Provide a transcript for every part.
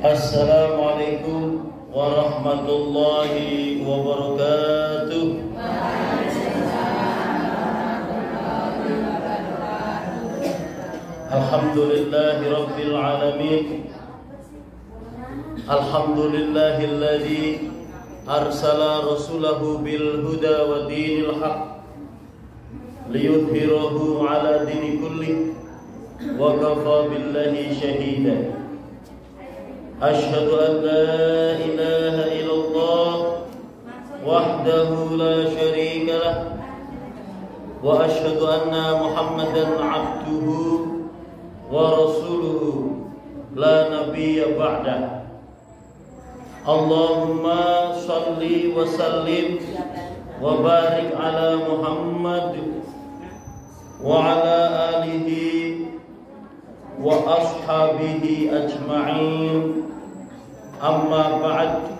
Assalamualaikum warahmatullahi wabarakatuh. Alhamdulillahi rabbil alamin. Alhamdulillahilladzi arsala rasulahu bil huda wa dinil haq liyudhhirahu ala dini kulli wa kafa billahi shahida. Asyhadu an la ilaha illallah wahdahu la syarika lah wa asyhadu anna Muhammadan abduhu wa rasuluhu la nabiyya ba'dah. Allahumma salli wa sallim wa barik ala Muhammad wa ala alihi wa ashabihi ajma'in. Amma ba'd.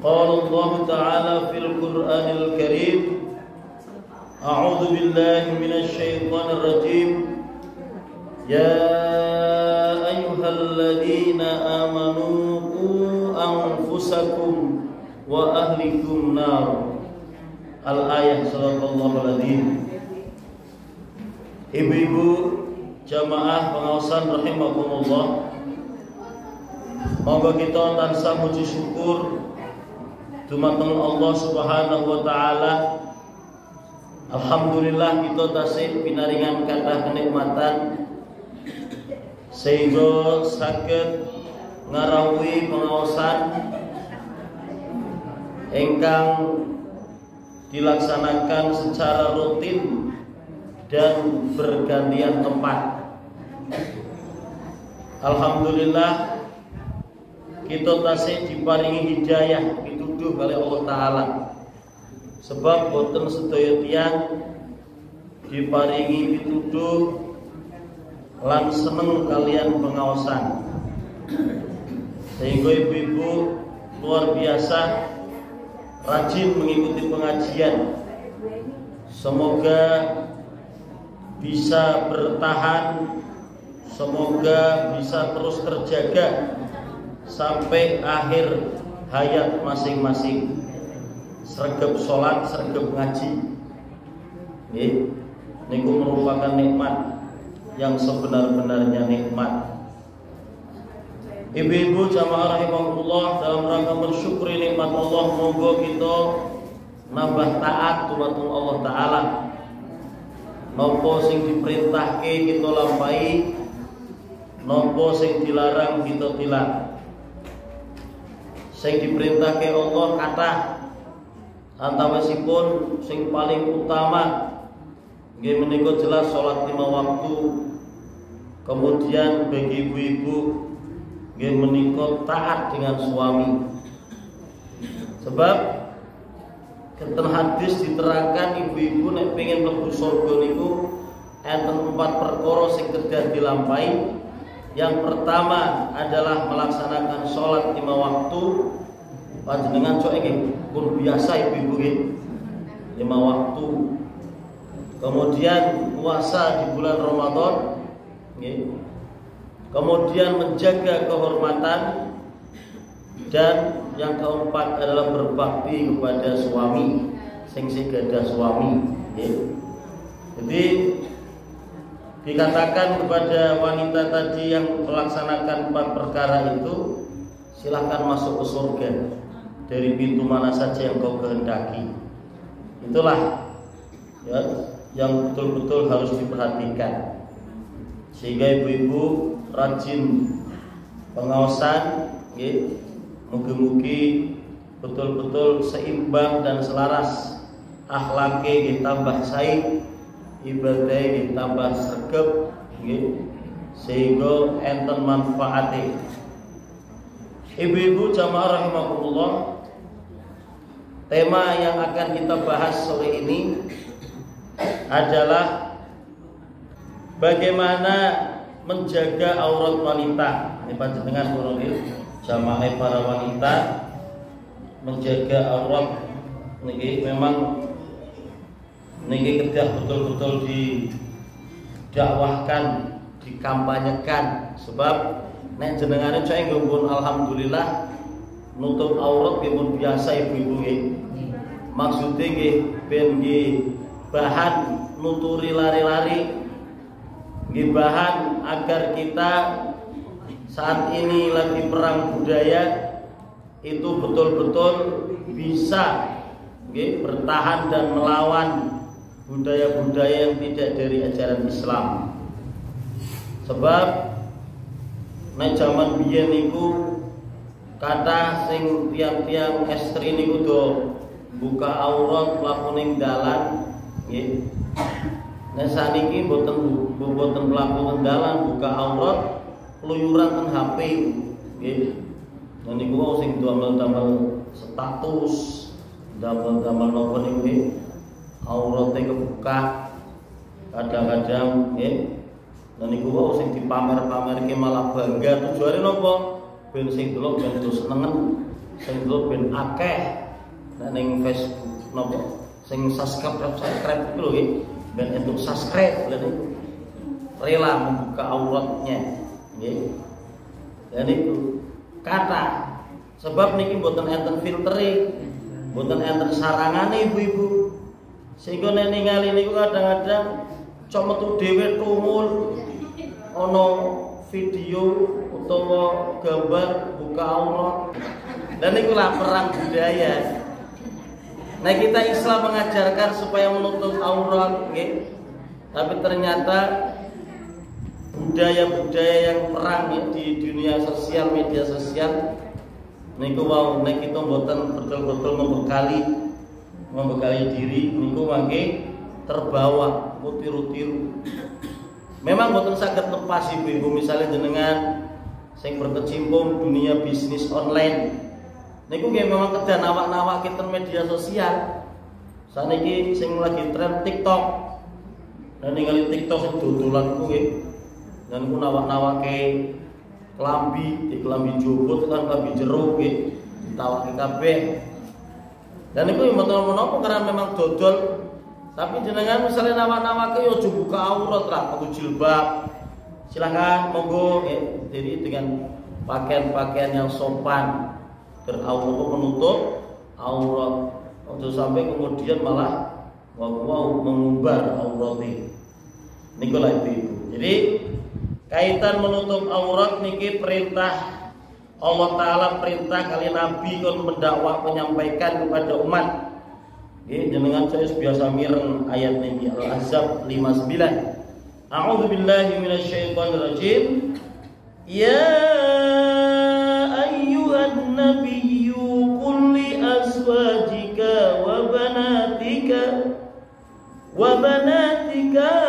Qala Allah Ta'ala fil Qur'anil Karim, a'udzu billahi minasy syaithanir rajim. Ya ayyuhalladzina amanu qu anfusakum wa ahlikum nar. Al-ayat sallallahu alaihi. Ibu-ibu jamaah pengawasan rahimakumullah, monggo kita tansah muji syukur dumateng Allah Subhanahu wa taala. Alhamdulillah kita tasih pinaringan kathah kenikmatan sehingga saged ngarawuhi pengawasan ingkang dilaksanakan secara rutin dan bergantian tempat. Alhamdulillah kita tasih diparingi hidayah pituduh oleh Allah Ta'ala. Sebab boten sedaya tiyang diparingi pituduh lan seneng kalian pengawasan, sehingga ibu-ibu luar biasa rajin mengikuti pengajian. Semoga bisa bertahan, semoga bisa terus terjaga sampai akhir hayat masing-masing. Sregep sholat, sregep ngaji, niku merupakan nikmat yang sebenar-benarnya nikmat. Ibu-ibu jamaah rahimakumullah, dalam rangka bersyukuri nikmat Allah, monggo kita nambah taat dumateng Allah Ta'ala. Nopo sing diperintahke kita lampahi, nopo sing dilarang kita tilang. Sing diperintahke Allah kathah, antawisipun sing paling utama nggih menika jelas salat 5 waktu. Kemudian bagi ibu-ibu nggih menika taat dengan suami. Sebab kenten hadis diterangkan ibu-ibu nek pengen mlebu surga niku enten 4 perkara sing kedah dilampahi. Yang pertama adalah melaksanakan sholat 5 waktu. Panjenengan cok nggih pun biasa ibu-ibu nggih 5 waktu. Kemudian puasa di bulan Ramadan nggih. Kemudian menjaga kehormatan, dan yang keempat adalah berbakti kepada suami, sing gadah suami. Jadi dikatakan kepada wanita tadi yang melaksanakan 4 perkara itu, silahkan masuk ke surga dari pintu mana saja yang kau kehendaki. Itulah ya, yang betul-betul harus diperhatikan, sehingga ibu-ibu rajin pengawasan. Mugi-mugi betul-betul seimbang dan selaras, akhlake tambah sae, ibadah tambah sregep, sehingga enten manfaate. Ibu-ibu jamaah rahimakumullah, tema yang akan kita bahas sore ini adalah bagaimana menjaga aurat wanita. Ini panjenengan kula jamaah para wanita, menjaga aurat niki memang niki kedah betul-betul didakwahkan, dikampanyekan. Sebab nek jenengane cek nggon alhamdulillah nutup aurat nggih pun biasa ibu-ibu nggih. Maksude nggih ben nggih bahan nuturi lari-lari, nggih bahan agar kita saat ini lagi perang budaya itu betul-betul bisa bertahan dan melawan budaya-budaya yang tidak dari ajaran Islam. Sebab nek zaman biyen niku kata sing tiang-tiang estri niku do buka aurat mlaku ning dalan nggih. Nek saniki mboten mlaku ning dalan buka aurat keluyuran ten HP nggih. Nah niku wau sing damel-damel status damel-damel napa niku aurate kebuka kadang-kadang nggih. Nah niku wau sing dipamer-pamerke malah bangga tujuane napa? Ben sing delok ben senengen, sing delok ben akeh. Nek ning Facebook napa? Sing subscribe iku lho nggih, ben entuk subscribe lha rela membuka auratnya nggih. Dan itu kata sebab niki mboten enten filtere, mboten enten sarangane ibu-ibu. Sehingga nek ningali niku kadang-kadang cok metu dhewe tumul ana video utawa gambar buka aurat. Dan niku lah perang budaya. Nah kita Islam mengajarkan supaya menutup aurat nggih. Tapi ternyata budaya-budaya yang perang ya, di dunia sosial, media sosial niku wau nek kita mboten betul-betul membekali diri niku mangke terbawa tiru-tiru. Memang mboten saged lepas ibu-ibu misalnya jenengan sing berkecimpung dunia bisnis online. Niku nggih memang kedan awak-awak kita media sosial. Saniki sing lagi tren TikTok. Dan ningali TikTok sing dodolan ku nggih. Dan ku nawak-nawake klambi, klambi jubut kan klambi jero nggih, ditawake kabeh. Dan itu yang betul menapa karena memang dodol. Tapi jenengan misalnya nawak-nawake yo aja buka aurat lah, pakai jilbab. Silakan monggo jadi dengan pakaian-pakaian yang sopan beraurat menutup aurat. Untuk sampai kemudian malah mau mengumbar auratnya. Niku lah ibu. Jadi kaitan menutup aurat niki perintah Allah Ta'ala, perintah kali Nabi kon mendakwah menyampaikan kepada umat. Nggih jenengan saya biasa mireng ayat niki Al-Ahzab 59. A'udzu billahi minasyaitonir rajim. Ya ayyuhan nabiyyu qul li azwajika wa banatika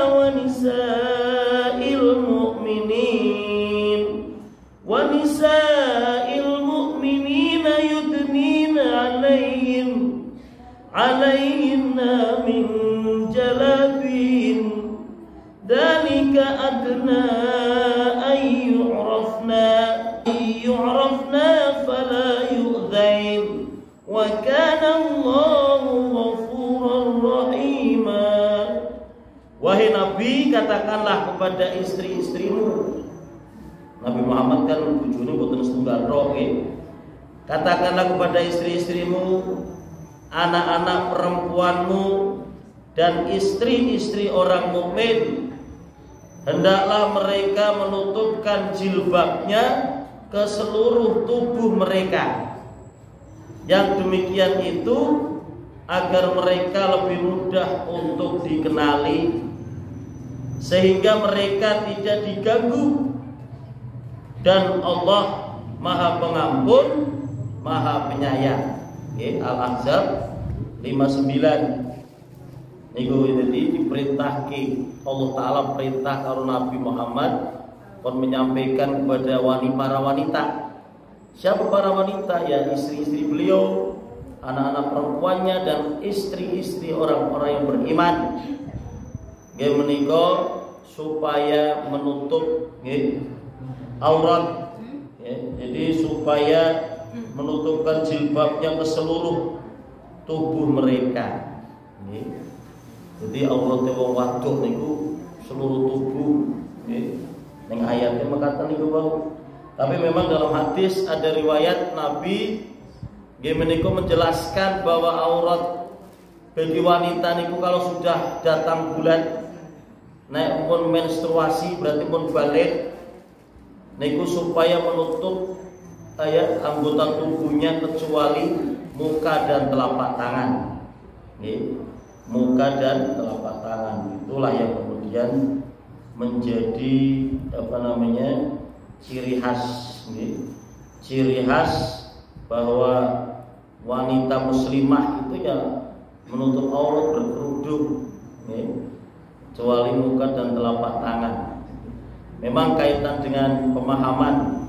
wa nisa'il mu'minin yudnina alayhinna min jalabin dzalika adna ay yu'rafna fala yu'dzain wa kana Allahu ghafurar rahima. Wahai Nabi, katakanlah kepada istri-istrimu. Nabi Muhammad kan bojone boten setunggal roh nggih. Katakanlah kepada istri-istrimu, anak-anak perempuanmu dan istri-istri orang mukmin, hendaklah mereka menutupkan jilbabnya ke seluruh tubuh mereka. Yang demikian itu agar mereka lebih mudah untuk dikenali, sehingga mereka tidak diganggu. Dan Allah Maha Pengampun, Maha Penyayang. Al-Ahzab 59. Niku jadi diperintahke Allah Ta'ala perintah karo Nabi Muhammad kon menyampaikan kepada para wanita. Siapa para wanita? Ya istri-istri beliau, anak-anak perempuannya dan istri-istri orang-orang yang beriman. Nggih menika supaya menutup aurat. Jadi supaya menutupkan jilbabnya ke seluruh tubuh mereka. Jadi auratnya wong wadon niku seluruh tubuh. Ning ayatnya mengatakan niku wau Tapi memang dalam hadis ada riwayat Nabi menika menjelaskan bahwa aurat bagi wanita niku kalau sudah datang bulan nek pun menstruasi berarti pun balik niku supaya menutup anggota tubuhnya kecuali muka dan telapak tangan. Muka dan telapak tangan itulah yang kemudian menjadi ciri khas, ciri khas bahwa wanita muslimah itu ya menutup aurat berkerudung, kecuali muka dan telapak tangan. Memang kaitan dengan pemahaman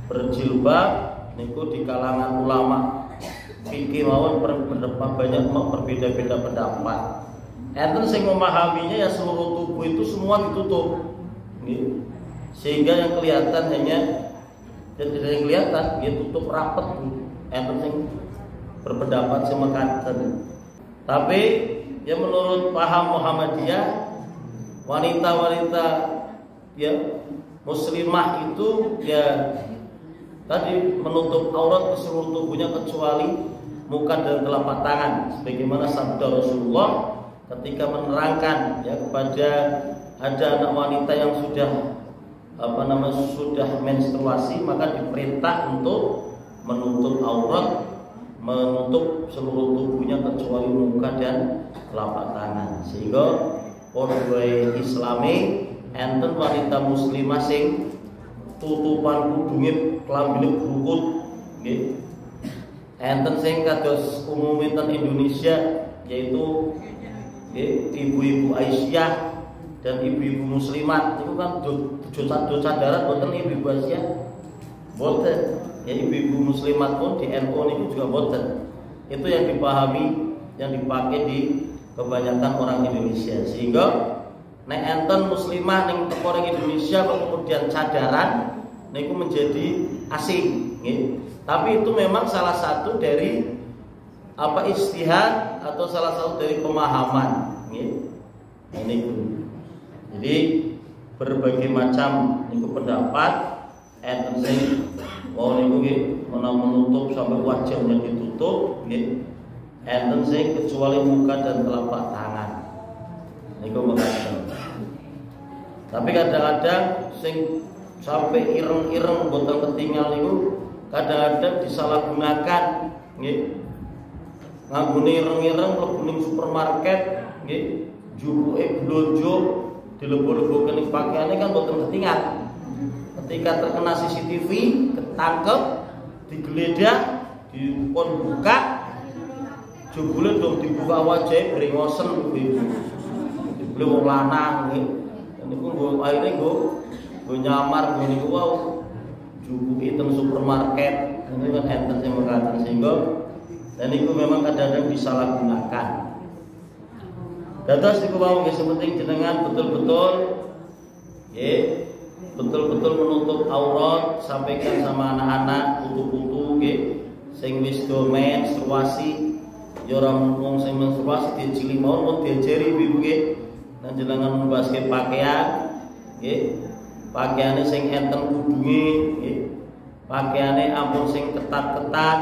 berjilbab niku di kalangan ulama fikih mawon banyak berbeda-beda pendapat. Enten sing memahaminya ya seluruh tubuh itu semua ditutup, sehingga yang kelihatan hanya dan tidak yang kelihatan dia tutup rapat. Enten sing berpendapat semekaten. Tapi ya menurut paham Muhammadiyah wanita-wanita ya muslimah itu ya tadi menutup aurat ke seluruh tubuhnya kecuali muka dan telapak tangan, sebagaimana sabda Rasulullah ketika menerangkan ya kepada ada anak wanita yang sudah sudah menstruasi, maka diperintah untuk menutup aurat, menutup seluruh tubuhnya kecuali muka dan telapak tangan. Sehingga orang Islami enten wanita muslimah sing tutupan kudunge klambine brukut nggih. Enten sing kados umumitan Indonesia yaitu ibu-ibu Aisyah dan ibu-ibu muslimat itu kan dosa darat boten ibu-ibu Aisyah boten ya, ibu-ibu muslimat pun di NU niku juga boten. Itu yang dipahami, yang dipakai di kebanyakan orang Indonesia. Sehingga nek enten muslimah ning orang Indonesia kemudian cadaran niku menjadi asing nggih. Tapi itu memang salah satu dari istihad atau salah satu dari pemahaman nggih. Niku. Jadi berbagai macam niku pendapat enten sing niku nggih menutup sampai wajahnya ditutup nggih. Enten sing kecuali muka dan telapak tangan. Niku mekaten. Tapi kadang-kadang sing sampai ireng-ireng botol ketinggal niku kadang-kadang disalahgunakan nggih. Nganggone ireng-ireng mlebu ning supermarket nggih, jupuke blonjo dilebur-leburke ning pakaiane kan boten ketinggal. Ketika terkena CCTV, ketangkep, digeledah, dipun buka, jebule dong dibuka wajahe brengosen ibu. Dibeli wong lanang nggih. Niku nggo akhire nggo nyamar niku wau jupuke teng supermarket. Niku kan enten sing mekaten sehingga dan itu memang kadang-kadang disalahgunakan. Dados niku wau nggih sepenting jenengan betul-betul betul-betul menutup aurat, sampaikan sama anak-anak putu-putu nggih sing wis do menstruasi ya ora mung sing menstruasi dicili mawon diajari ibu nggih. Nah jenengan membaske pakaian nggih. Pakaiane sing enten kudunge nggih. Pakaiane ampun sing ketat-ketat.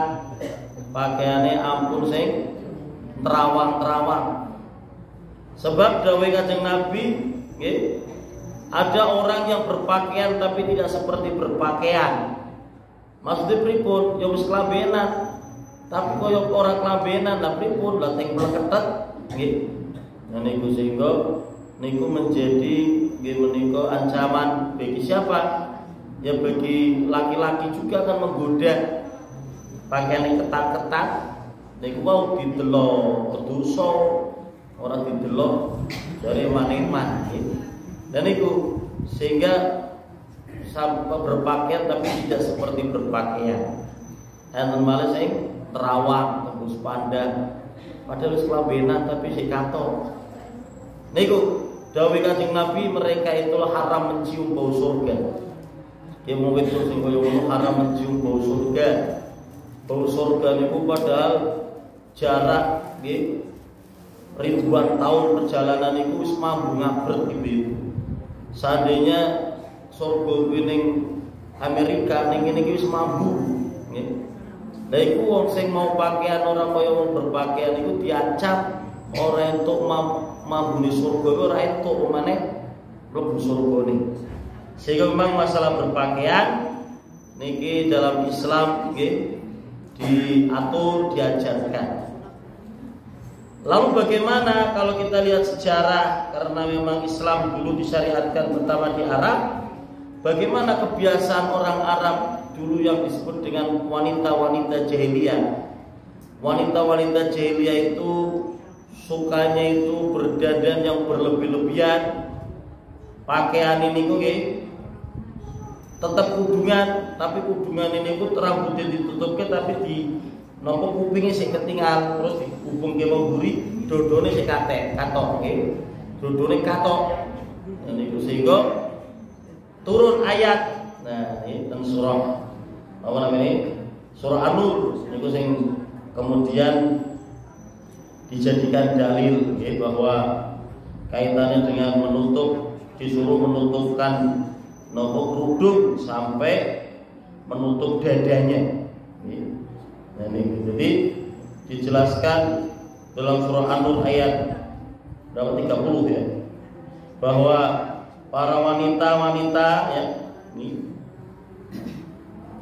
Pakaiane ampun sing terawang-terawang. Sebab dawuh Kanjeng Nabi nggih, ada orang yang berpakaian tapi tidak seperti berpakaian. Maksudnya pripun? Ya wis klambenan. Tapi kaya ora klambenan, lha pripun? Lah teng mleketet nggih. Nah niku sehingga niku menjadi nggih menika ancaman bagi siapa? Ya bagi laki-laki juga akan menggoda. Pakaian ketat-ketat niku mau didelok kedosa, ora didelok dari maneman gitu. Dan itu sehingga sampai berpakaian tapi tidak seperti berpakaian. Enten malah sing terawang tembus pandang padahal wis klambenan tapi sing kato. Niku dawuh Kanjeng Nabi mereka itulah haram mencium bau surga. Ya mung itu sing koyo ngono haram mencium bau surga. Bau surga niku padahal jarak nggih ribuan tahun perjalanan niku wis mambu ngabret ibu. Seandainya surga kuwi ning Amerika ning kene iki wis mambu nggih. Lah iku wong sing mau pakaian ora kaya wong berpakaian iku diancam ora entuk mambune surga ora entuk maneh mlebu surgane. Sehingga memang masalah berpakaian niki dalam Islam nggih diatur, diajarkan. Lalu bagaimana kalau kita lihat sejarah, karena memang Islam dulu disyariatkan pertama di Arab, bagaimana kebiasaan orang Arab dulu yang disebut dengan wanita-wanita jahiliyah. Wanita-wanita jahiliyah itu sukanya itu berdandan yang berlebih-lebihan. Pakaian ini kok tetap kudungan, tapi kudungan ini kok rambutnya ditutupke tapi di nopo kupingnya sing ketinggal, terus dihubungke memburi, dodone sing katok nggih. Dodone katok. Niku sehingga turun ayat. Nah, ini teng surah apa namanya? Surah An-Nur niku sing kemudian dijadikan dalil nggih bahwa kaitannya dengan disuruh menutupkan nopo kerudung sampai menutup dadanya. Nah, ini jadi dijelaskan dalam surah An-Nur ayat berapa 30 ya, bahwa para wanita-wanita ya ini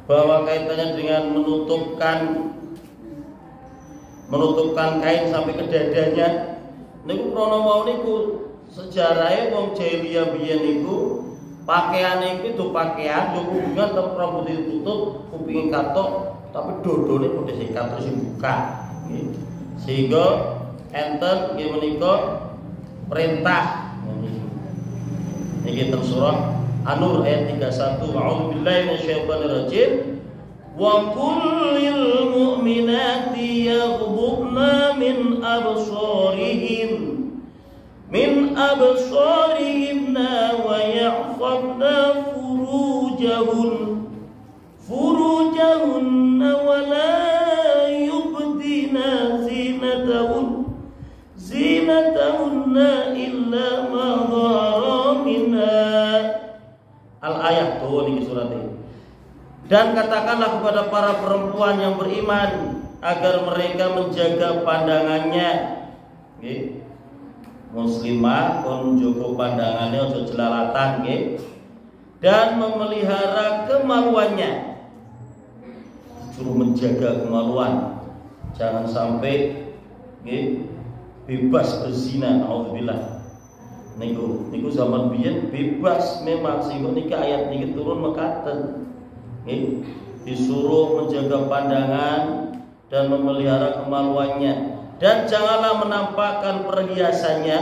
bahwa kaitannya dengan menutupkan kain sampai ke dadanya. Niku krana wau niku sejarahe wong jahiliyah biyen niku pakaiane iku pakaian yo hubungan tetep rambut ditutup, kupinge katok, tapi dodone kudu sikat terus dibuka nggih. Sehingga enten nggih menika perintah niki teng surah An-Nur ayat 31. A'udzubillahi minasyaitonir rajim. Wa kullil mu'minati yaghdudna min absarihinna wa yahfazna furujahunna wa la yubdina zinatahunna illa ma dhahara minha. Al-ayat tuh niki surat ini. Dan katakanlah kepada para perempuan yang beriman agar mereka menjaga pandangannya nggih. Muslimah kon njogo pandangannya aja jelalatan nggih. Dan memelihara kemaluannya. Suruh menjaga kemaluan. Jangan sampai nggih bebas berzina, auzubillah. Niku zaman biyen bebas memang, sehingga niki ayat niki turun mekaten. Nggih, disuruh menjaga pandangan dan memelihara kemaluannya, dan janganlah menampakkan perhiasannya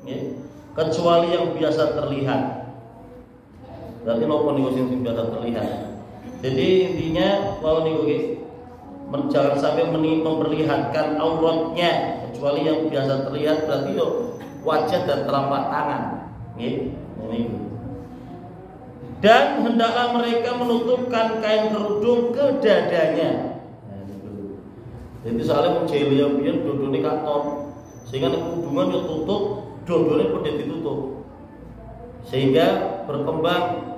nggih, kecuali yang biasa terlihat. Berarti nopo niku sing biasa terlihat. Jadi intinya kalau niku jangan sampai memperlihatkan auratnya kecuali yang biasa terlihat, berarti yo wajah dan telapak tangan nggih. Dan hendaklah mereka menutupkan kain kerudung ke dadanya. Jadi soalnya wong jahiliyah biyen dodone katon, sehingga nek kudungan yo tutup, dodone padha ditutup. Sehingga berkembang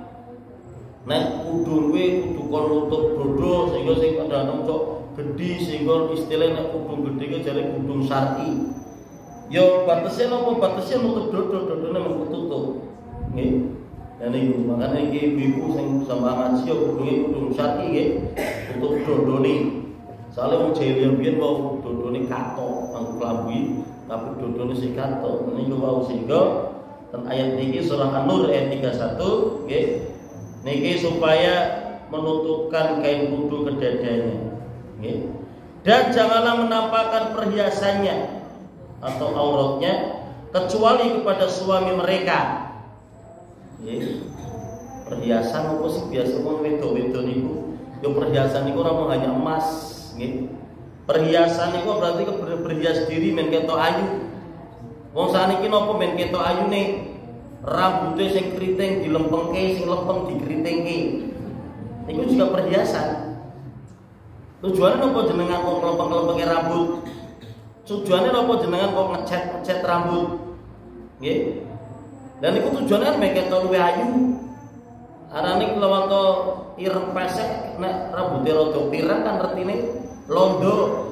nek kudung kuwi kudu kon nutup dodo, sehingga sing kadang cok gedhi, sehingga istilah nek kudung gedhe ki jare kudung syar'i. Yo batesnya nopo? Batesnya nutup dodone mung tutup. Nggih. Dan iku makane iki ibu sing sama ngaji yo kudung syar'i nggih, tutup dodone. Soale wong jahiliyah biyen wau dodone katok, anggo klambi, tapi dodone sing katok. Niku wau sehingga ten ayat niki surah An-Nur ayat 31 nggih. Niki supaya menutupkan kain kudu ke dadanya nggih. Dan janganlah menampakkan perhiasannya atau auratnya kecuali kepada suami mereka. Nggih. Perhiasan apa sih biasa wong wedok-wedok niku? Yo perhiasan niku ora mung hanya emas, nggih. Perhiasan niku berarti berhias diri men ketok ayu. Wong saniki napa men ketok ayune? Rambutnya sing keriting dilempengke, sing lempeng dikeritingke. Niku juga perhiasan. Tujuannya napa jenengan kok lempeng-lempenge rambut? Tujuannya napa jenengan kok ngecat rambut? Nggih. Dan niku tujuannya mek ketok luwih ayu. Arane kelawat ireng pesek nek rambute rada pirang kan artine londo.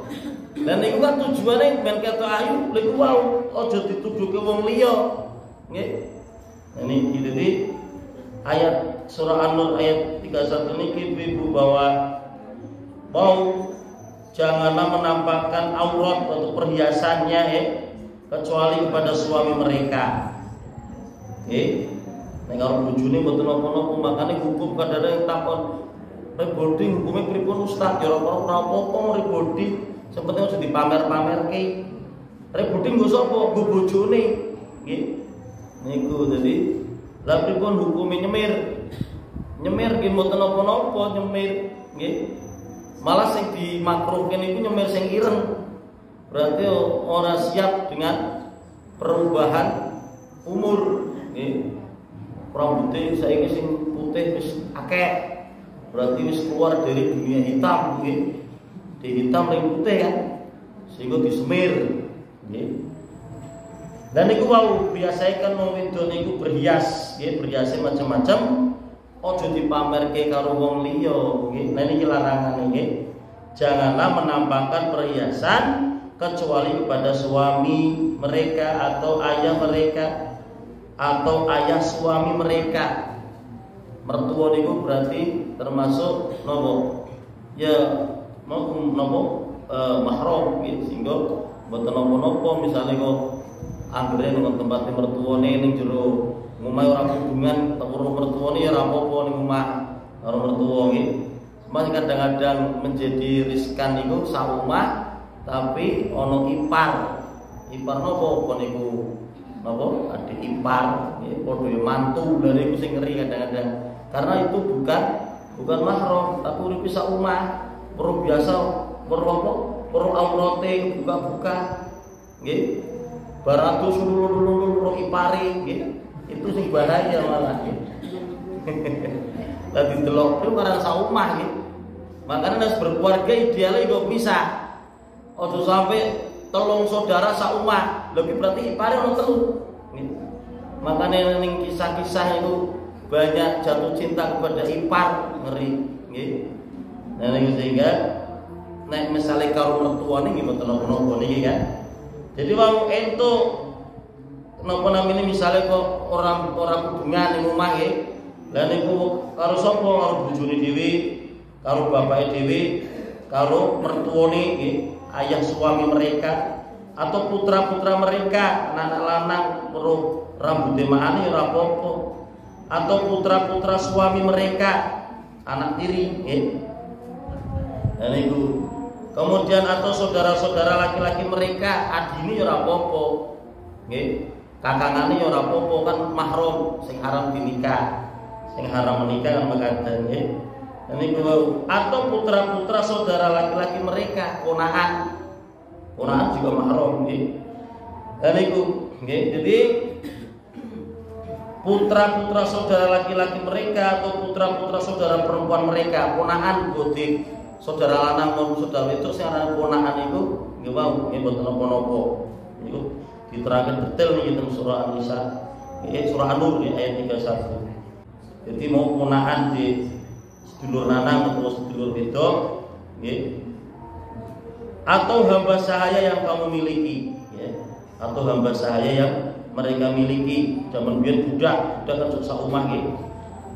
Dan niku kan tujuane ben ketok ayu, lha iku wau aja dituduhke wong liya. Nggih. Nah niki jadi ayat surah An-Nur ayat 31 niki ibu bahwa mau janganlah menampakkan aurat atau perhiasannya kecuali kepada suami mereka. Nggih. Nek karo bojone mboten napa-napa makane hukum kadang-kadang takon rebodi hukume pripun Ustaz? Ya ora apa-apa rebodi, sepetene aja dipamer-pamerke. Rebodi nggo sapa? Nggo bojone. Nggih. Niku dadi lha pripun hukume nyemir? Nyemir nggih mboten napa-napa nyemir, nggih. Malah sing dimakruhke niku nyemir sing ireng. Berarti ora siap dengan perubahan umur, nggih. Rambutnya saiki sing putih wis akeh. Berarti wis keluar dari dunia hitam nggih. Di hitam ring putih kan. Sehingga disemir nggih. Dan niku wau biasakan wong wedok niku berhias, nggih, berhias macam-macam. Aja dipamerke karo wong liya nggih. Nah niki larangan nggih. Janganlah menampakkan perhiasan kecuali kepada suami mereka atau ayah mereka atau ayah suami mereka. Mertua niku berarti termasuk nopo? Ya mau nopo mahram gitu. Sehingga mboten napa-napa misale kok anggere nang tempat mertuane ning jero ngomah ora hubungan karo mertuane ya ora apa-apa ning omah karo mertua nggih. Cuma kadang-kadang menjadi riskan niku sak omah tapi ana ipar. Ipar napa niku? Napa adik ipar nggih padha mantu lha niku sing ngeri kadang-kadang. Karena itu bukan mahram tapi urip sak omah, perlu biasa perlu aurate buka-buka nggih. Baratu sulul ipare nggih. Itu sing bahaya malah nggih. Lah didelok itu karena sak omah nggih. Makanya nek berkeluarga idealnya kok bisa. Aja sampai telung saudara sak omah, lebih berarti ipare ono telu. Makanya ning kisah-kisah itu banyak jatuh cinta kepada ipar, ngeri, nggih. Nah niku sehingga nek misale karo mertuane nggih mboten napa-napa niki kan. Jadi wong entuk napa namine misale kok orang hubungan ning omah nggih. Lah niku karo sapa? Karo bojone dhewe, karo bapake dhewe, karo mertuane nggih. Ayah suami mereka atau putra-putra mereka, anak lanang perlu rambut demane ora apa-apa, atau putra-putra suami mereka, anak tiri nggih. Dan itu kemudian atau saudara-saudara laki-laki mereka, adine ya ora apa-apa nggih. Kakangane ya ora apa-apa kan mahram sing haram dinikah. Sing haram menikah kan mekaten nggih. Ini atau putra-putra saudara laki-laki mereka, ponaan juga mahram nggih. Dan itu nggih. Jadi putra-putra saudara laki-laki mereka atau putra-putra saudara perempuan mereka, ponaan bodik, saudara lanang maupun saudara itu sing aran ponaan itu nggih wau nggih mboten napa-napa. Niku diterangkan detail nih teng surah An-Nisa. Surah An-Nur ayat 31. Jadi mau ponaan di sedulur lanang atau sedulur wedok nggih. Atau hamba sahaya yang kamu miliki ya. Atau hamba sahaya yang mereka miliki zaman biyen budak kan sak omah nggih.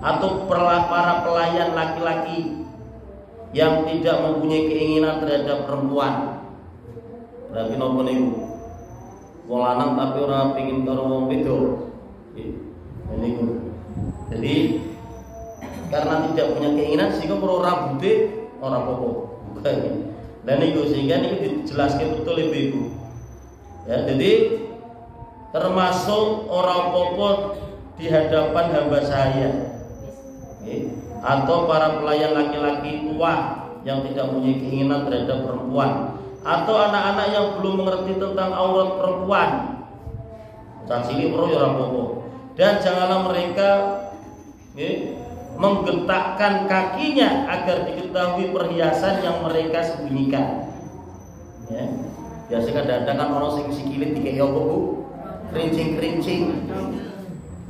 Atau para pelayan laki-laki yang tidak mempunyai keinginan terhadap perempuan. Berarti napa niku? Wong lanang tapi ora pengin karo wong wedok. Nggih. Niku. Jadi karena tidak punya keinginan sehingga perlu rambutnya orang apa-apa. Dan itu sehingga ini dijelaskan betul ibu-ibu. Ya, jadi termasuk orang apa-apa di hadapan hamba saya, atau para pelayan laki-laki tua yang tidak punya keinginan terhadap perempuan, atau anak-anak yang belum mengerti tentang aurat perempuan. Cacili perlu ya orang apa-apa. Dan janganlah mereka menggetakkan kakinya agar diketahui perhiasan yang mereka sembunyikan. Ya. Biasa kadang-kadang kan orang sing sikile dikek apa Bu? Kerincing-kerincing.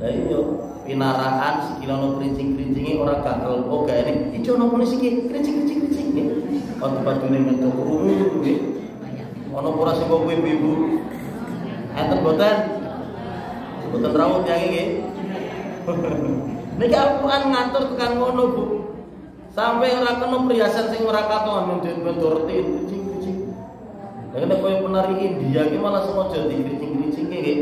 Lah iya, pinaraan sikile ono krincing-krincinge ora gatel kok gaene iki ono pune sikile krincing-krincing nggih. Padu-padune metu krungu nggih. Ono ora sing kok ibu-ibu. Enten boten? Boten rawuh yang nggih. Niki Al-Qur'an ngatur tekan ngono, Bu. Sampai ora kena perhiasan sing ora katon mendoroti krincing-krincing. Lah nek koyo penari India ki malah sengaja dikrincing-krincing nggih.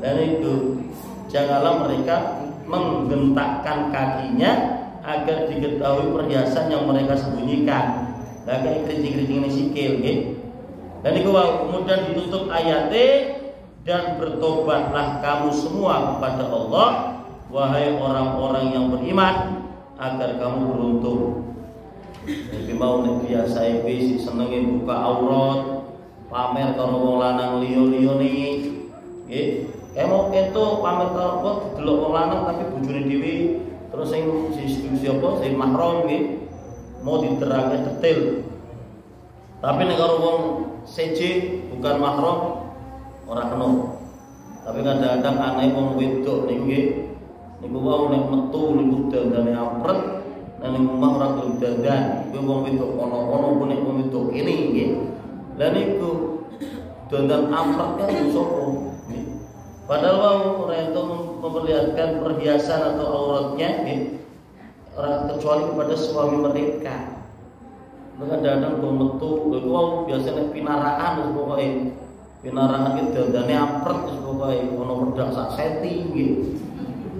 Dan itu janganlah mereka menggentakkan kakinya agar diketahui perhiasan yang mereka sembunyikan. Lah kayak krincing-krincing ini sikil nggih. Dan itu kemudian ditutup ayatnya, dan bertobatlah kamu semua kepada Allah wahai orang-orang yang beriman agar kamu beruntung. Iki mau nek biasa iki senenge buka aurat, pamer karo wong lanang liya-liyane nggih. Mau keto pamer karo delok wong lanang tapi bojone dhewe terus sing siapa sing mahram nggih mau diterangke detail. Tapi nek karo wong seje bukan mahram ora kena. Tapi kadang-kadang aneh wong wedok niku nggih niku wau nek metu niku dandane ampret nang omah ora gelem dandan. Kuwi wong wedok ono-ono pun nek wong wedok kene nggih. Lah niku dandan ampret kan sapa? Padahal wau ora itu memperlihatkan perhiasan atau auratnya nggih. Ora kecuali kepada suami mereka. Kadang-kadang wong metu kuwi wau biasane pinaraan wis pokoke. Pinaraan iki dandane ampret wis pokoke ono wedak sak senti nggih.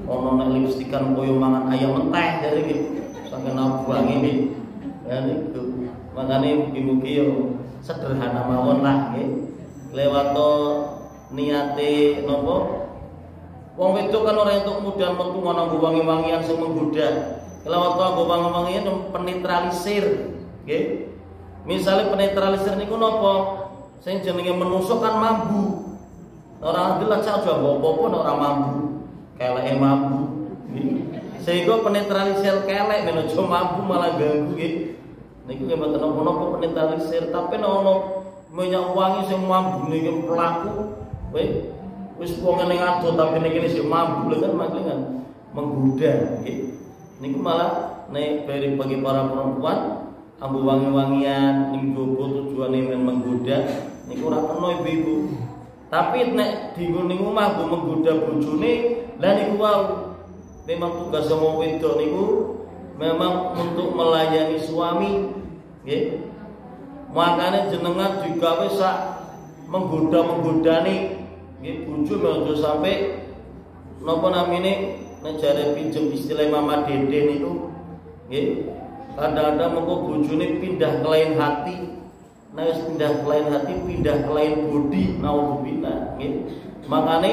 Ono nek lipstikan koyo mangan ayam menteh dari nggih. Saking nabuange nggih. Ya niku. Makane mugi-mugi yo sederhana mawon lah nggih. Lewat niate napa? Wong wedok kan ora entuk mudah metu nganggo wangi-wangian sing menggoda. Lewat nganggo wangi-wangian penetralisir. Nggih. Misale penetralisir niku napa? Sing jenenge menusuk kan mambu. Ora jelas aja apa-apa nek ora mambu. Keleke mambu. Sehingga penetralisir kelek men aja mambu malah ganggu nggih. Niku nggih mboten napa-napa penetralisir, tapi nek ono minyak wangi sing mambune iki pelaku, wis wong ning ado tapi nek kene sing mambu lho kan maklihan menggoda nggih. Niku malah nek bagi para perempuan ambu wangi-wangian ning gobo tujuane men menggoda niku ora kena ibu-ibu. Tapi nek dienggo ning omah nggo menggoda bojone, lah niku wau memang tugas wong wedok niku memang untuk melayani suami nggih. Makane jenengan digawe sak menggoda-menggodane nggih bojo aja sampe napa namine nek jare pinjem istilah Mama Dede niku nggih. Kadang-kadang mengko bojone pindah ke lain hati. Nah wis pindah ke lain hati, pindah ke lain budi, naudzubillah nggih. Makane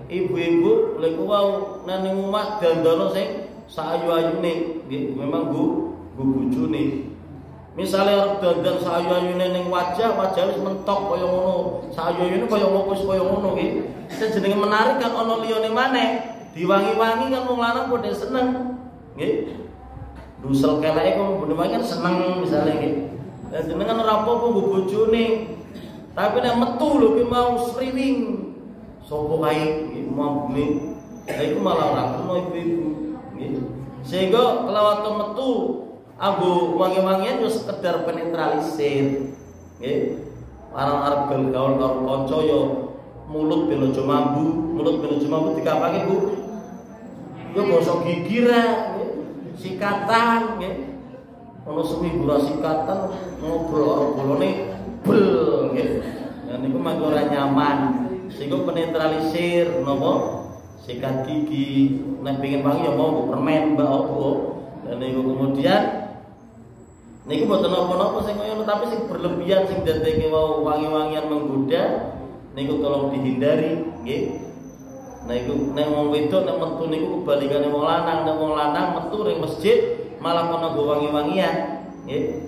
ibu-ibu lek wau nang omah dandana sing sayu-ayune nggih, memang Bu bojone. Misale arep dandan sayu-ayune ning wajah wis mentok kaya ngono. Sayu-ayune kaya ngopo wis kaya ngono nggih. Sing jenenge menarik kan ana liyane maneh. Diwangi-wangi kan wong lanang padha seneng nggih. Dusel keleke kok bener kan seneng misale nggih. Lah jenengan ora apa-apa nggo bojone. Tapi nek metu lho ki mau sriwing. Sopo kae nggih mambune. Lah iku malah ora kena ibu-ibu nggih. Sehingga kelawat metu anggo wangi-wangian yo sekedar penetralisir nggih. Arang arep gaul karo kanca yo mulut ben aja mambu, mulut ben aja mambu dikapake Bu. Yo gosok gigi ra sikatan nggih. Ono seminggu ra sikatan ngobrol karo bolone bel nggih. Ya niku mangko ora nyaman. Sehingga penetralisir napa sikat gigi. Nek pengin wangi ya mau permen mbak opo. Dan niku kemudian niku mboten napa-napa sing kaya tapi sing berlebihan sing dadeke wau wangi-wangian menggoda niku tolong dihindari nggih. Nah iku nek wong wedok nek metu niku kebalikane wong lanang, nek wong lanang metu ring masjid malah kono nggo wangi-wangian nggih.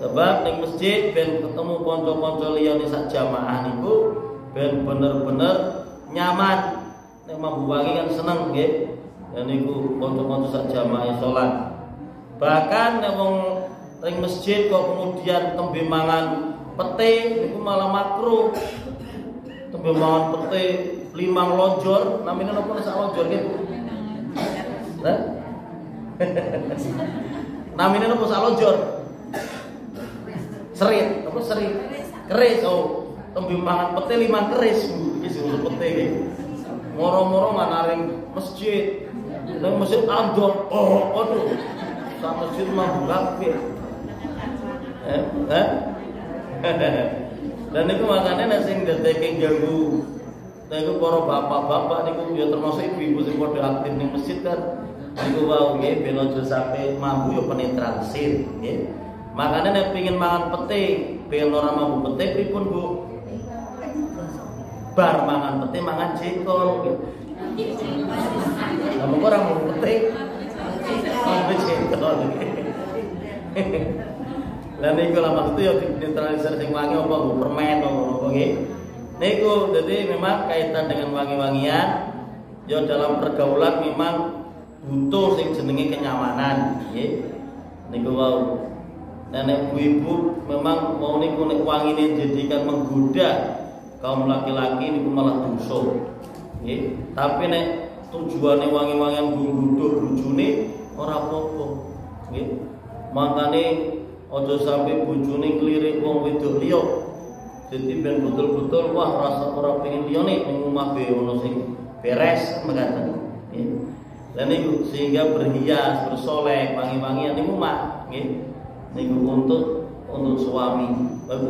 Sebab ning masjid ben ketemu kanca-kanca liyane sak jamaah niku ben bener-bener nyaman. Nek mambu wangi kan seneng nggih. Ya niku kanca-kanca sak jamaah salat. Bahkan nek wong ring masjid kok kemudian tembe mangan pete niku malah makruh. Tembe mangan pete limang lonjor, namanya napa sak lonjor nggih? Nah. Namine napa salonjor? Serit, apa serit? Keris. Oh, tembe mangan pete 5 keris. Iki sing pete iki. Moro-moro nganaring masjid. Nang masjid andong. Oh, aduh. Sak masjid mah kabeh. Dan niku makane nek sing ndadekake ganggu niku para bapak-bapak niku ya termasuk ibu-ibu sing padha aktif ning masjid kan. Niku wau nggih ben aja sampe mambu yo penetrasi nggih. Makane nek pengin mangan pete, pengen ora mambu pete pripun, Bu? Bar mangan pete mangan jengkol nggih. Lah mung ora mambu pete. Mambu jengkol. Lah niku lah maksud yo penetralisir sing wangi apa Bu? Permen ngono nggih. Niku jadi memang kaitan dengan wangi-wangian. Ya dalam pergaulan memang butuh sing jenenge kenyamanan, nggih. Niku wau. Nenek ibu memang mau niku nek wangine jadikan menggoda kaum laki-laki niku malah dosa. Nggih. Tapi nek tujuane wangi-wangian nggodho bojone ora apa-apa. Nggih. Makane aja sampai bojone klirik wong wedok liya. Jadi ben betul-betul wah rasa ora pengen liyane ning omah be ono sing beres mekaten. Nggih. Lan niku sehingga berhias, bersolek, wangi-wangian niku mak nggih. Niku untuk suami.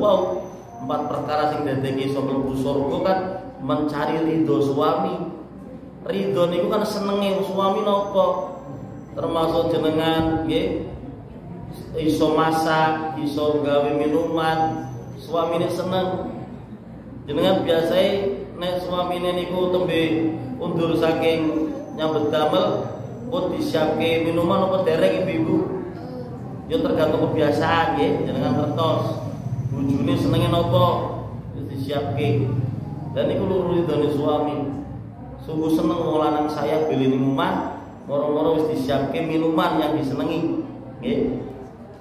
Wow, 4 perkara sing dadeke iso mlebu surga kan mencari ridho suami. Ridho niku kan senenge suami napa? Termasuk jenengan nggih iso masak, iso gawe minuman, suamine seneng. Jenengan biasane nek suamine niku tembe undur saking nyambut damel pun disiapke minuman apa dereng ibu-ibu. Ya tergantung kebiasaan nggih, jenengan ngertos. Bojone senenge napa wis disiapke. Dan niku luru ridhone suami. Sungguh seneng wong lanang saya beli ning omah, moro-moro wis disiapke minuman yang disenengi. Nggih.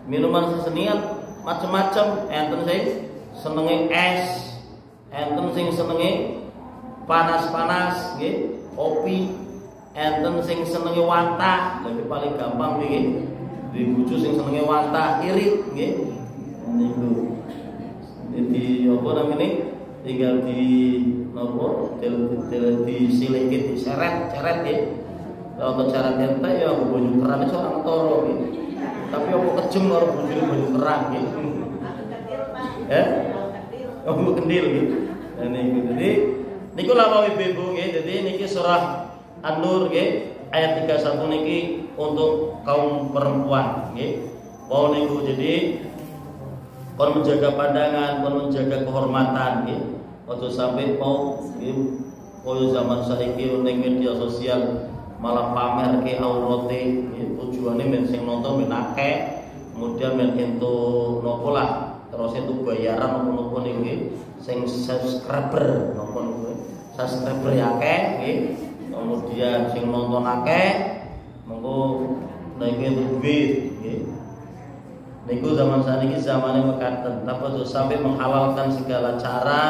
Minuman sesenian macam-macam, enten sing senenge es, enten sing senenge panas-panas nggih, kopi, enten sing senenge wantah, lha paling gampang nggih. Di bojo sing senenge wantah irit nggih. Niku. Jadi apa namanya? Tinggal di nopo, disilike diseret-ceret nggih. Kalau cara nyentai ya bojo keran iso orang toro nggih. Tapi apa kejem karo bojone bojo keran nggih. Apa kendil gitu. Nah niku jadi niku lawawi ibu nggih. Jadi niki surah An-Nur nggih ayat 31 niki untuk kaum perempuan nggih. Mau niku jadi kon menjaga pandangan, kon menjaga kehormatan nggih. Aja sampai mau nggih koyo zaman saiki ning media sosial malah pamer ke aurate nggih. Tujuane men sing nonton men akeh, kemudian men entuk nopo lah. Terus itu bayaran nopo-nopo niki sing subscriber nopo niku. Subscriber akeh nggih. Kemudian sing nonton akeh mengko niki duit nggih. Niku zaman saniki zamane mekaten, tapi sampai menghalalkan segala cara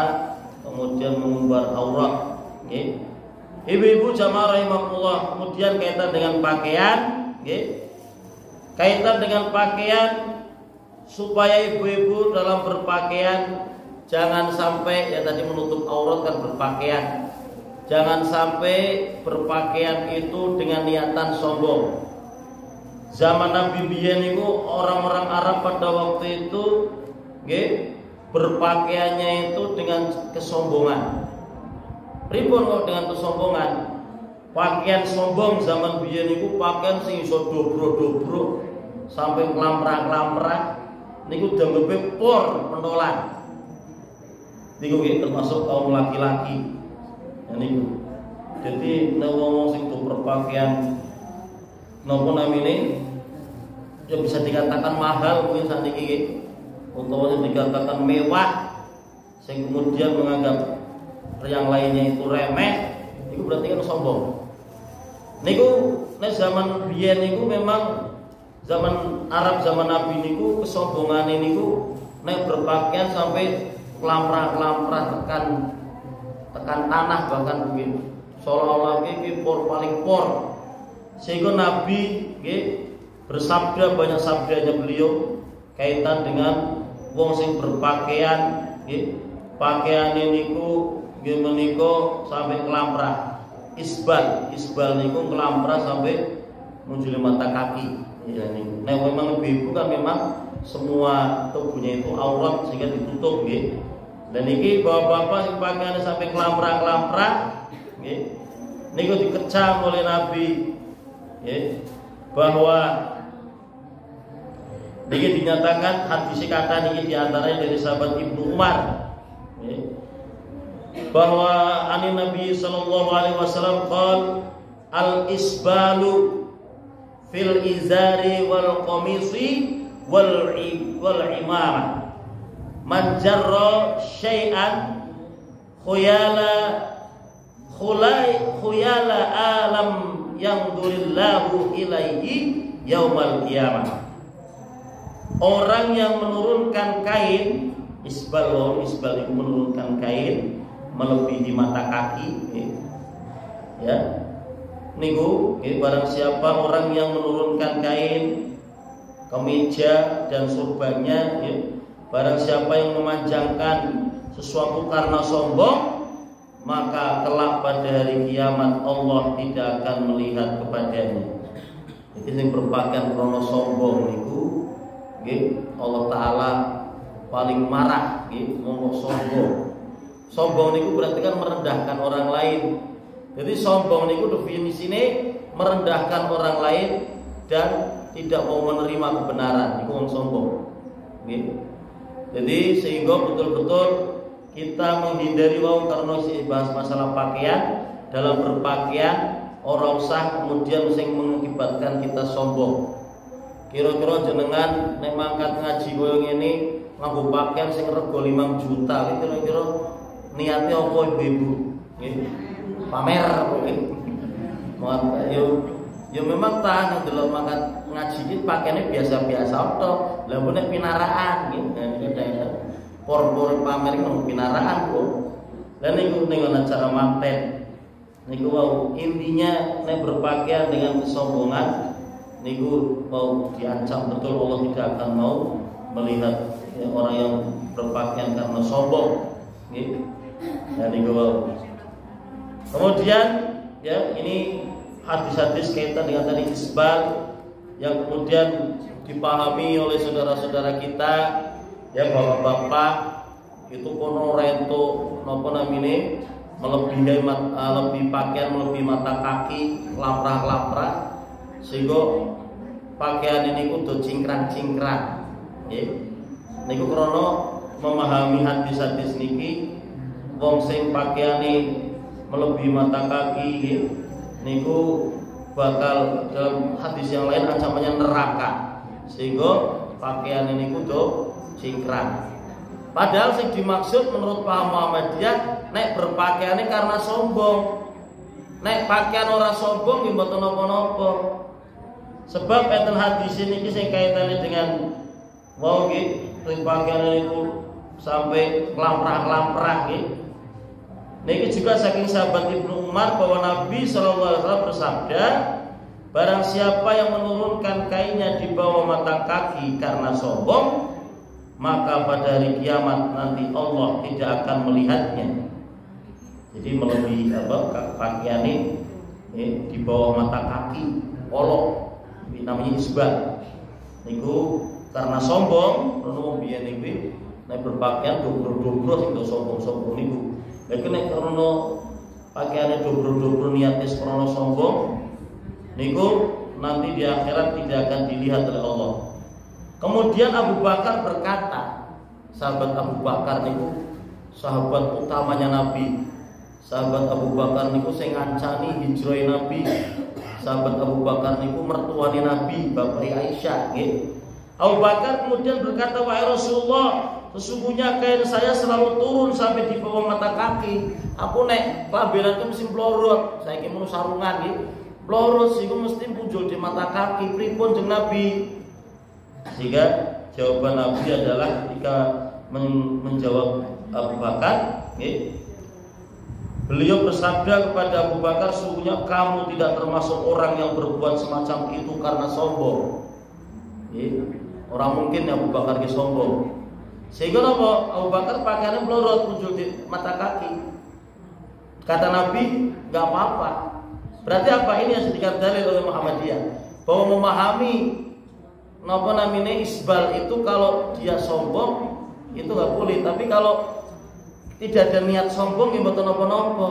kemudian mengumbar aurat nggih. Ibu-ibu jamaah rahimakumullah, kemudian kaitan dengan pakaian nggih. Kaitan dengan pakaian supaya ibu-ibu dalam berpakaian jangan sampai ya tadi menutup aurat kan berpakaian. Jangan sampai berpakaian itu dengan niatan sombong. Zaman Nabi biyen itu orang-orang Arab pada waktu itu nggih berpakaiannya itu dengan kesombongan. Pripun kok dengan kesombongan? Pakaian sombong zaman biyen itu pakaian sing iso dobro-dobro sampai nglamprak-nglamprak. Niku danggepe por pentolan. Niku nggih termasuk kaum laki-laki. Nah niku. Jadi nek wong sing berpakaian napa namine ya bisa dikatakan mahal mungkin saat ini utawa dikatakan mewah sing kemudian menganggap yang lainnya itu remeh itu berarti kan sombong. Niku nek zaman biyen niku memang zaman Arab zaman Nabi niku kesombongane niku nek berpakaian sampai lamprak-lamprak tekan tanah bahkan begitu. Seolah-olah iki por paling por. Sehingga Nabi bersabda, banyak sabdanya beliau kaitan dengan wong sing berpakaian pakaian niku menika sampai kelamprah. Isbal niku kelamprah sampai menjuli mata kaki. Ya niku. Nah memang ibu kan memang semua tubuhnya itu aurat sehingga ditutup nggih. Dan iki bapak-bapak sing pakaiane sampai kelamprah nggih. Niku dikecam oleh Nabi bahwa niki dinyatakan hadis kata niki diantaranya dari sahabat Ibnu Umar bahwa ani Nabi sallallahu alaihi wasallam qol al isbalu fil izari wal qamisi wal imamah man jarra syai'an khuyala alam yang durillahu ilaihi yaumal qiyamah. Orang yang menurunkan kain isbal itu menurunkan kain melebihi mata kaki ya niku barang siapa orang yang menurunkan kain kemeja dan surbannya barang siapa yang memanjangkan sesuatu karena sombong, maka kelak pada hari kiamat Allah tidak akan melihat kepadanya. Jadi yang berpakaian karena sombong niku Allah Ta'ala paling marah ngomong sombong. Sombong niku berarti kan merendahkan orang lain. Jadi sombong niku definisinya merendahkan orang lain dan tidak mau menerima kebenaran. Niku wong sombong. Jadi sehingga betul-betul kita menghindari karena bahas masalah pakaian. Dalam berpakaian orang usah kemudian sing mengakibatkan kita sombong. Kira-kira jenengan nek mangkat ngaji koyo ngene nganggo pakaian sing rego 5 juta, kira-kira niatnya apa ibu-ibu? Nggih. Pamer mungkin. Yo memang tahan delok mangkat ngaji iki pakaiane biasa-biasa tok. Lah nek pinaraan nggih. Por-por pamer nang pinaraan kok. Lah niku ning acara manten. Niku wau intinya nek berpakaian dengan kesombongan niku mau diancam betul, Allah tidak akan mau melihat orang yang berpakaian karena sombong. Dan niku kemudian ini hadis-hadis kaitan dengan tadi isbal yang kemudian dipahami oleh saudara-saudara kita bapak-bapak itu kono rento napa namine lebih pakaian melebihi mata kaki laprah sehingga pakaian ini kudu cingkrang-cingkrang niku krana memahami hadis-hadis niki wong sing pakaiane melebihi mata kaki niku bakal dalam hadis yang lain ancamannya neraka sehingga pakaian ini kudu cingkrang. Padahal sing dimaksud menurut paham Muhammadiyah nek berpakaiane karena sombong. Nek pakaian orang sombong nggih mboten napa-napa. Sebab enten hadis niki sing kaitane dengan wau nggih pakaian niku sampai kelamprah nggih. Niki juga saking sahabat Ibnu Umar bahwa Nabi sallallahu alaihi wasallam bersabda, barang siapa yang menurunkan kainnya di bawah mata kaki karena sombong, maka pada hari kiamat nanti Allah tidak akan melihatnya. Jadi melebihi pakaian ini di bawah mata kaki, polok, namanya isbal. Niku karena sombong, karena biyen niku nek berpakaian dobro-dobro sing sombong-sombong niku. Lha nek karena pakaiane dobro-dobro niate karena sombong, niku nanti di akhirat tidak akan dilihat oleh Allah. Kemudian Abu Bakar berkata, sahabat Abu Bakar niku sahabat utamanya Nabi. Sahabat Abu Bakar niku sing ngancani hijrah Nabi. Sahabat Abu Bakar niku mertuane Nabi, bapak Aisyah nggih. Abu Bakar kemudian berkata, wahai Rasulullah, sesungguhnya kain saya selalu turun sampai di bawah mata kaki. Aku nek klambenanku mesti mlorot, saiki mun sarungan nggih. Mlorot iku mesti muncul di mata kaki. Pripun jeung Nabi? Sehingga jawaban Nabi adalah ketika menjawab Abu Bakar, Beliau bersabda kepada Abu Bakar, sungguhnya kamu tidak termasuk orang yang berbuat semacam itu karena sombong. Orang mungkin Abu Bakar ki sombong. Sehingga Abu Bakar pakaiannya melorot muncul di mata kaki. Kata Nabi, nggak apa-apa. Berarti apa ini yang sedikit dalil oleh Muhammadiyah bahwa memahami napa namanya isbal itu kalau dia sombong itu nggak boleh. Tapi kalau tidak ada niat sombong ya mboten napa-napa.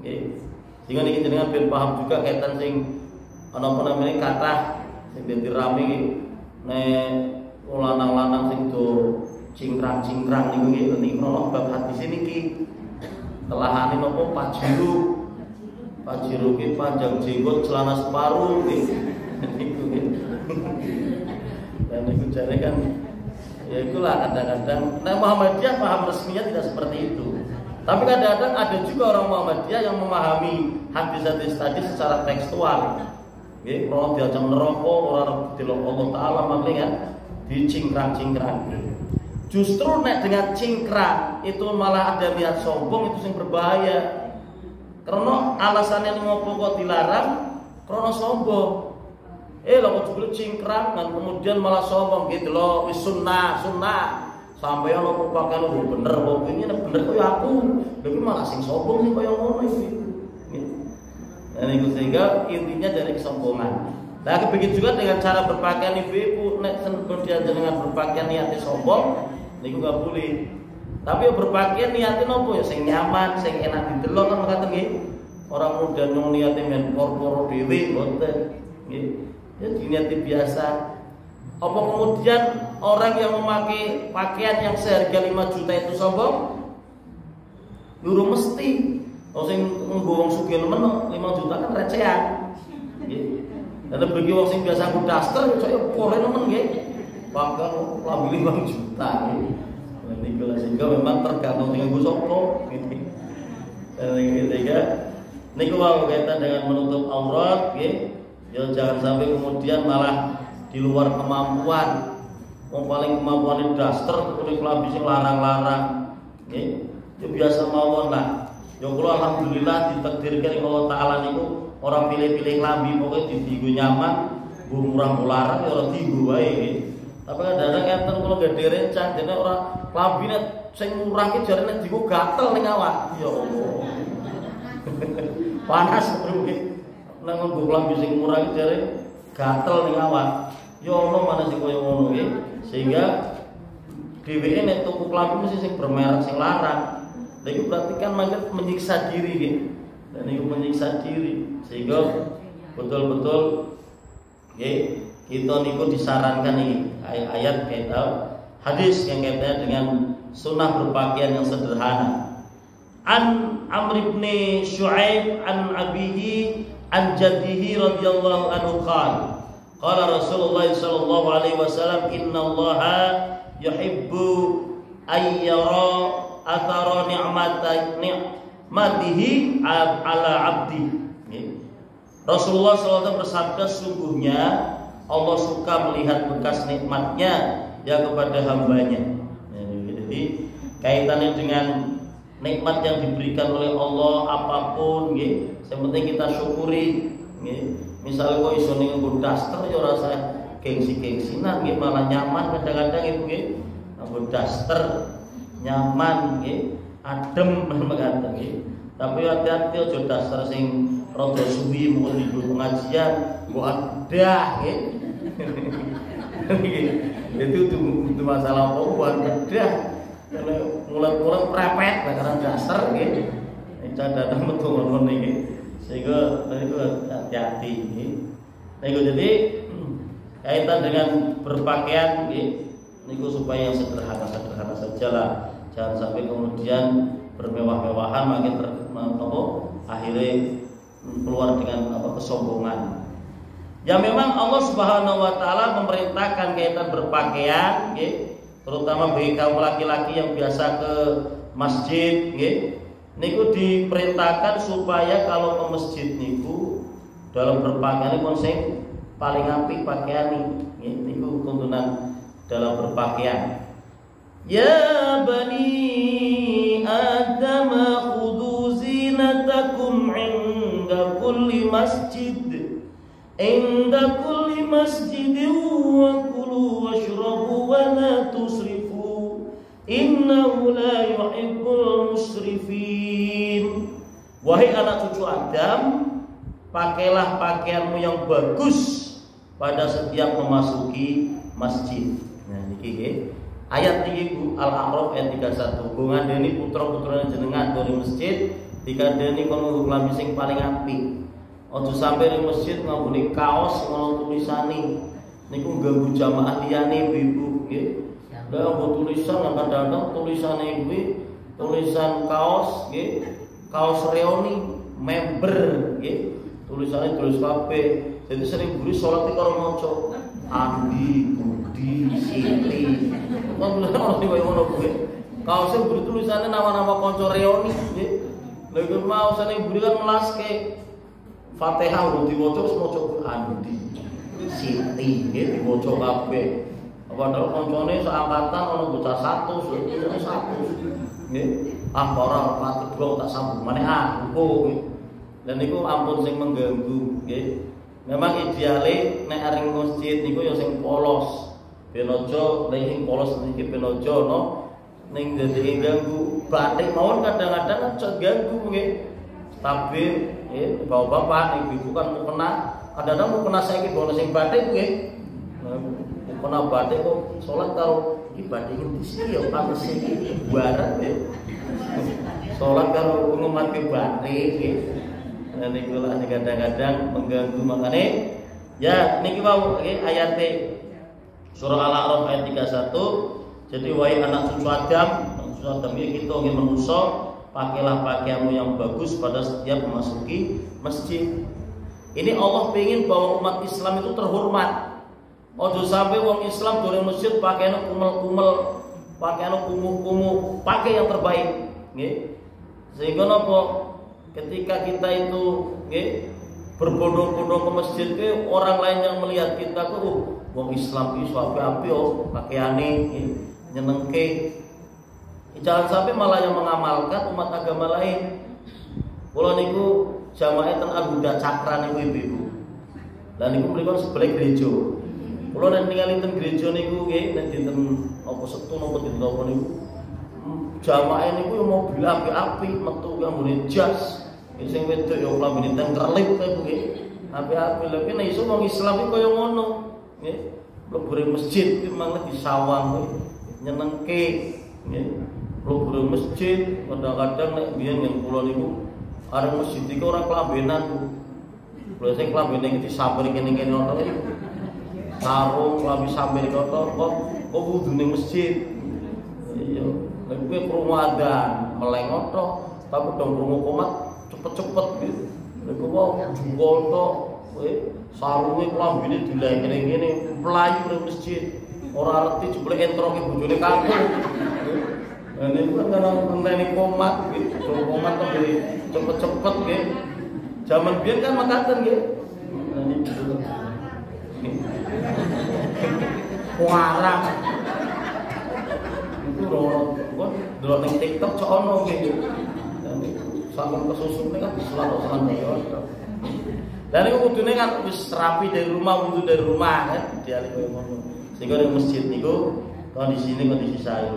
Nggih. Sehingga niki jenengan ben paham juga kaitan sing napa namanya kata sing dadi rame iki nek lanang-lanang sing do cingkrang-cingkrang niku nggih krono bab hadis niki. Telahane napa Pajero ki panjang jenggot celana separuh nggih. Niku nggih. Dan niku jare kan ya itulah kadang-kadang Muhammadiyah paham resminya tidak seperti itu. Tapi kadang-kadang ada juga orang Muhammadiyah yang memahami hadis-hadis tadi secara tekstual. Nggih, kalau diajak neraka ora delok Allah taala mangke kan dicingkrang-cingkrang. Justru nek dengan cingkrang itu malah ada niat sombong, itu yang berbahaya. Karena alasannya ngopo kok dilarang karena sombong. Lha kok jebul cingkrang dan kemudian malah sombong gitu loh, wis sunnah. Sampai ono pakaian lu bener kok ini bener kok aku. Tapi malah sing sombong sing koyo ngono iki. Dan itu sehingga intinya dari kesombongan. Nah, begitu juga dengan cara berpakaian ibu-ibu, nek kemudian dengan berpakaian niatnya sombong, niku gak boleh. Tapi berpakaian niatnya nopo ya sing nyaman, sing enak didelok kan makaten nggih. Orang muda nyong niate men korporo dhewe mboten nggih. Ya niat biasa. Apa kemudian orang yang memakai pakaian yang seharga 5 juta itu sombong? Durung mesti. Sing nggo wong sugih nemen 5 juta kan recehan. Nggih. Dan bagi wong sing biasa nggo daster saya pore nemen nggih. Bahkan lambi 5 juta nggih. Niku sehingga memang tergantung dengan nggo sapa nggih. Ketiga niku wae kaitan dengan menutup aurat nggih. Ya jangan sampai kemudian malah di luar kemampuan. Wong paling kemampuane daster kuwi klambi sing larang-larang. Nggih. Ya biasa mawon lah. Ya kula alhamdulillah ditakdirkan Allah taala niku ora pilih-pilih klambi pokoke dienggo nyaman, nggo murah-murah ya ora dienggo wae nggih. Tapi kadang-kadang enten kula gede rencang dene ora klambine sing murah ki jarene dienggo gatel ning awak. Ya Allah. Panas nggih. Nang nggo klambi sing murah ki jare gatel ning awak. Ya ono mana sing koyo ngono nggih. Sehingga dheweke nek tuku klambi mesti sing bermerek sing larang. Lha iku berarti kan menyiksa diri nggih. Dan itu menyiksa diri. Sehingga betul-betul nggih kita niku disarankan ini ayat kita hadis yang kaitannya dengan sunnah berpakaian yang sederhana. An Amr bin Syu'aib an abihi an jaddihi radhiyallahu anhu qala Rasulullah sallallahu alaihi wasallam innallaha yuhibbu ayyara athara ni'matihi ala abdi. Rasulullah SAW bersabda, sungguhnya Allah suka melihat bekas nikmatnya ya kepada hambanya. Jadi kaitannya dengan nikmat yang diberikan oleh Allah apapun, yang penting kita syukuri. Misalnya kok iso nggo daster ya rasa gengsi-gengsinan, malah nyaman kadang-kadang ibu nggo daster nyaman, adem mengatakan. Tapi hati-hati aja daster sing rada suwi mung di pengajian mbok adah itu masalah apa buat adah mulai prepet karena daster nggih cadang metu ngono niki sehingga itu hati-hati nggih. Niku jadi kaitan dengan berpakaian nggih niku supaya yang sederhana-sederhana sajalah. Jangan sampai kemudian bermewah-mewahan makin akhirnya keluar dengan kesombongan. Ya memang Allah Subhanahu wa taala memerintahkan kaitan berpakaian nggih, terutama bagi kaum laki-laki yang biasa ke masjid nggih. Niku diperintahkan supaya kalau ke masjid niku dalam berpakaian niku sing paling apik pakaian nggih. Niku tuntunan dalam berpakaian. Ya bani Adam khudhu masjid inda kulli masjidin wa kulu washrabu wa la tusrifu innahu la yuhibbul musrifin. Wahai anak cucu Adam, pakailah pakaianmu yang bagus pada setiap memasuki masjid. Nah niki ayat iki Al-A'raf ayat 31. Go ngandeni putra-putrane jenengan dari masjid dikandani kono klambi sing paling apik. Aja sampai ning masjid nggone kaos ngono tulisane niku ganggu jamaah liyane ibu nggih. Lah nggo tulisan kadang-kadang tulisane kuwi tulisan kaos nggih, kaos reoni member nggih. Tulisannya tulis kabeh. Jadi sering buri salat karo maca Andi, Budi, Siti. Kok ora ngono kuwi. Kaose buri tulisannya nama-nama kanca reoni nggih. Lha iku mau sane buri kan melaske Fatihah udah diwaca maca Andi, Siti nggih diwaca kabeh. Padahal kancane seangkatan ana bocah 100, nggih. Ah ora patut tak sambung maneh aku. Dan niku ampun sing mengganggu nggih. Memang ideale nek aring masjid niku ya sing polos. Ben aja nek sing polos niki ben aja no ning dadi ganggu. Batik mawon kadang-kadang aja ganggu nggih. Tapi nggih bapak-bapak ibu kan mau kena kadang-kadang mau kena saiki bono sing batik nggih. Kena batik kok salat karo iki batik iki siki ya pantes iki barat ya. Salat karo ngumat ke batik nggih. Nah niku lah kadang-kadang mengganggu makane ya niki wau ayat surah Al-A'raf ayat 31. Jadi wahai anak cucu Adam iki kita nggih manusa pakailah pakaianmu yang bagus pada setiap memasuki masjid. Ini Allah pengen bahwa umat Islam itu terhormat. Ojo sampai wong Islam dari masjid pakaiannya kumel-kumel, pakaiannya kumuh-kumuh, pakai yang terbaik, nggih. Sehingga napa? Ketika kita itu nggih berbondong-bondong ke masjid ke orang lain yang melihat kita tuh wong Islam iki apik yo pakaiane nyenengke. Jangan sampai malah yang mengamalkan umat agama lain. Kula niku jamaah ten Al-Huda Cakra niku ibu-ibu. Lah niku mriko sebelah gereja. Kula nek ningali ten gereja niku nggih nek dinten apa Setu napa dinten apa niku jamaah niku yo mobil apik-apik metu nggone jas. Sing wedok yo klambine teng kerlip niku nggih. Apik-apik lho nek iso wong Islam iki kaya ngono nggih. Mlebu masjid iki malah disawang nyenengke nggih. Mlebu masjid kadang-kadang nek biyen yang kula niku arep masjid iki ora klambenan ku. Lha sing klambene iki disamper kene-kene ngono iki. Sarung klambi sambil kotor kok wudu ning masjid. Iya, lha kuwi krungu adzan, meleng oto, tapi dong krungu komat cepet-cepet gitu. Lha kok wong jungkoto, sarunge klambine dileh kene-kene mlayu ning masjid. Ora arti jebule entroke bojone kampung. Lah niku kan karo ngenteni komat gitu, komat kok cepet-cepet nggih. Zaman biyen kan makaten nggih. Lah niku Warang itu kok delok ning TikTok cok ono nggih. Dan sampe kesusune kan selalu ya. Dan niku kudune kan wis rapi dari rumah, wudu dari rumah kan diare koyo ngono. Sehingga di masjid niku kondisi saya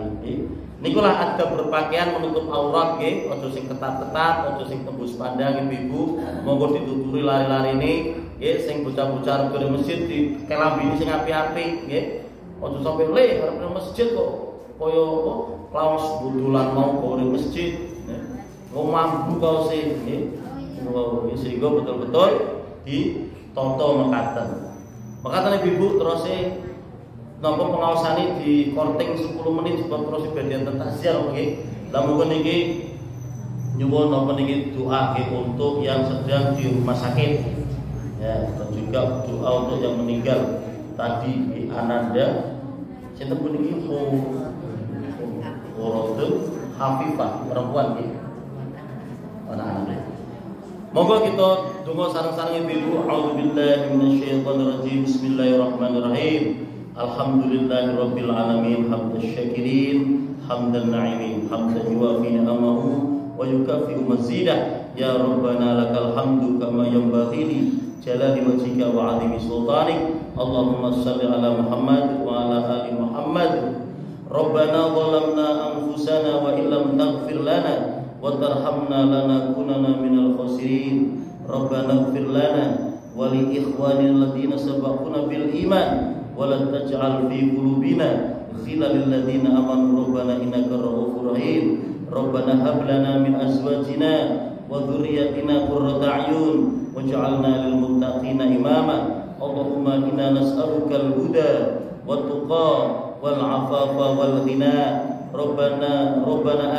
niku lah ada berpakaian menutup aurat nggih, aja sing ketat-ketat, aja sing tembus pandang ibu-ibu, monggo dituturi lari-larine nggih sing bocah-bocah dari masjid di kelambine sing apik-apik nggih. Aja sampe le arep masjid kok kaya apa kaos budulan mau ke masjid nggih. Mambu kaose nggih. Sehingga betul-betul ditonto mekaten. Mekaten ibu-ibu terus napa pengaosane di korting 10 menit sebab terus bagian takziah nggih. Lah monggo niki nyuwun napa niki doa untuk yang sedang di rumah sakit. Ya, dan juga doa untuk yang meninggal tadi di Ananda. Sinten puniki Worotul Hafifah perempuan nggih. Anak-anak. Monggo kita donga sareng-sareng ibu. A'udzubillahi minasyaitonir rajim. Bismillahirrahmanirrahim. Alhamdulillahirabbil alamin hamdan syakirin hamdan na'imin hamdan yuwafi ni'amahu wa yukafi'u mazidah. Ya Rabbana lakal hamdu kama yanbaghi li jalali wajhika wa 'azimi sultanik. Allahumma shalli ala Muhammad wa ala ali Muhammad. Rabbana zalamna anfusana wa illam taghfir lana wa tarhamna lanakunanna minal khasirin. Rabbana ighfir lana wa li ikhwanina alladziina sabaquna bil iman wa la taj'al fi qulubina ghillan lil ladziina amanu rabbana innaka ra'ufur rahim. Rabbana hab lana min azwajina wa dhurriyyatina qurrata a'yun waj'alna lil muttaqina imama. Allahumma inna nas'aluka al-huda wat tuqa wal 'afafa wal ghina. Rabbana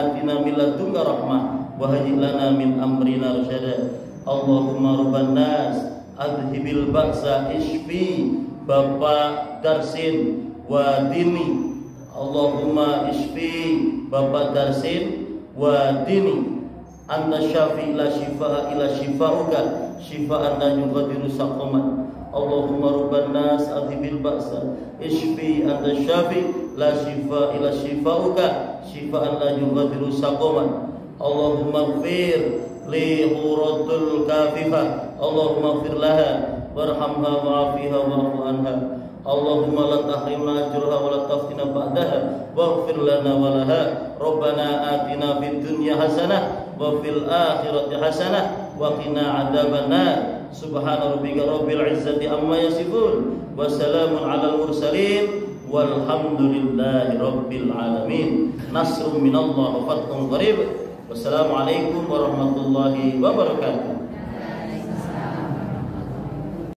atina min ladunka rahmah wa hayyi lana min amrina rasyada. Allahumma rabban nas adhibil ba'sa ishfi Bapak Darsin wa dini. Allahumma ishfi Bapak Darsin wa dini. Anta syafi la shifaa ila shifauka shifaan la yughadiru saqaman. Allahumma rabban nas adhibil ba'sa ishfi anta syafi la shifaa ila shifauka shifaan la yughadiru saqaman. Allahumma ighfir li huratul kafifah. Allahumma ighfir laha warhamha wa'afiha wa'fu anha. Allahumma la tahrimna ajraha wa la taftina ba'daha waghfir lana wa laha. Rabbana atina fid dunya hasanah wa fil akhirati hasanah wa qina adzabannar. Subhana rabbika rabbil izzati amma yasifun wa salamun alal mursalin walhamdulillahi rabbil alamin. Nasrun minallah wa fathun qarib. Wassalamualaikum warahmatullahi wabarakatuh.